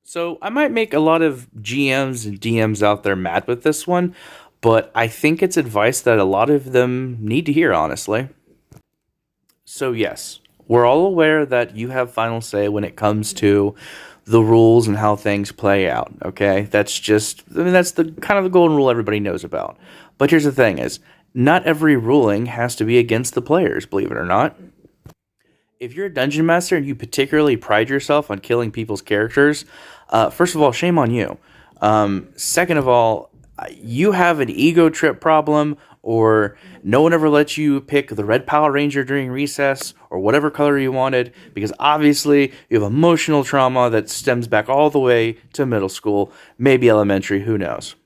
So I might make a lot of GMs and DMs out there mad with this one, but I think it's advice that a lot of them need to hear, honestly. So, yes, we're all aware that you have final say when it comes to the rules and how things play out, okay? That's the kind of the golden rule everybody knows about. But here's the thing is, not every ruling has to be against the players, believe it or not. If you're a dungeon master and you particularly pride yourself on killing people's characters, first of all, shame on you. Second of all, you have an ego trip problem, or no one ever lets you pick the red Power Ranger during recess, or whatever color you wanted, because obviously you have emotional trauma that stems back all the way to middle school, maybe elementary, who knows.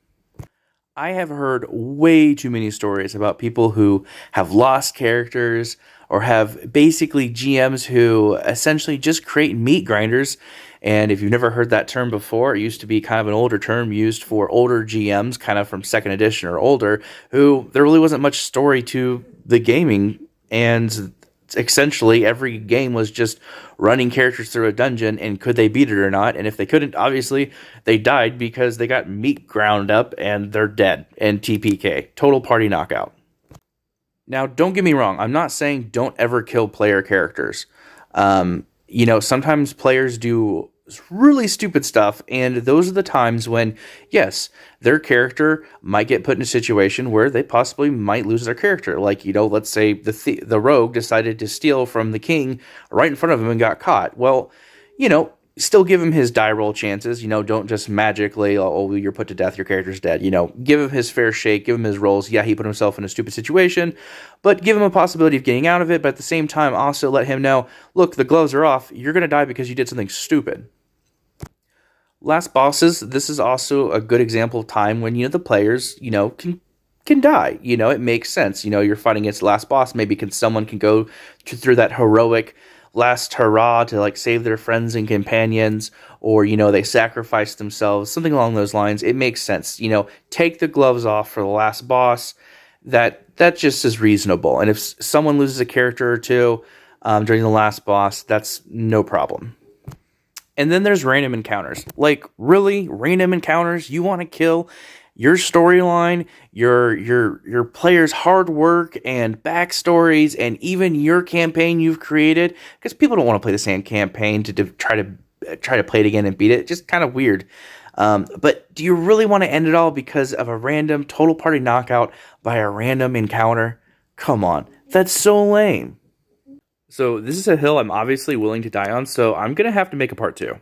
I have heard way too many stories about people who have lost characters or have basically GMs who essentially just create meat grinders. And if you've never heard that term before, it used to be kind of an older term used for older GMs, kind of from second edition or older, who there really wasn't much story to the gaming. And essentially every game was just running characters through a dungeon and could they beat it or not, and if they couldn't, obviously they died because they got meat ground up and they're dead and TPK, total party knockout. Now don't get me wrong, I'm not saying don't ever kill player characters. Sometimes players do really stupid stuff, and those are the times when, yes, their character might get put in a situation where they possibly might lose their character. Like, let's say the rogue decided to steal from the king right in front of him and got caught. Well, still give him his die roll chances. Don't just magically, oh, you're put to death, your character's dead. Give him his fair shake, give him his rolls. Yeah, he put himself in a stupid situation, but give him a possibility of getting out of it. But at the same time, also let him know, look, the gloves are off. You're going to die because you did something stupid. Last bosses, this is also a good example of time when, the players, can die. It makes sense. You're fighting against the last boss. Maybe someone can go through that heroic last hurrah to like save their friends and companions, or they sacrifice themselves, something along those lines. It makes sense. Take the gloves off for the last boss. That just is reasonable. And if someone loses a character or two during the last boss, that's no problem. And then there's random encounters. Like, really, random encounters? You want to kill your storyline, your players' hard work and backstories, and even your campaign you've created? Because people don't want to play the same campaign to try to play it again and beat it. Just kind of weird. But do you really want to end it all because of a random total party knockout by a random encounter? Come on, that's so lame. So this is a hill I'm obviously willing to die on, so I'm going to have to make a part two.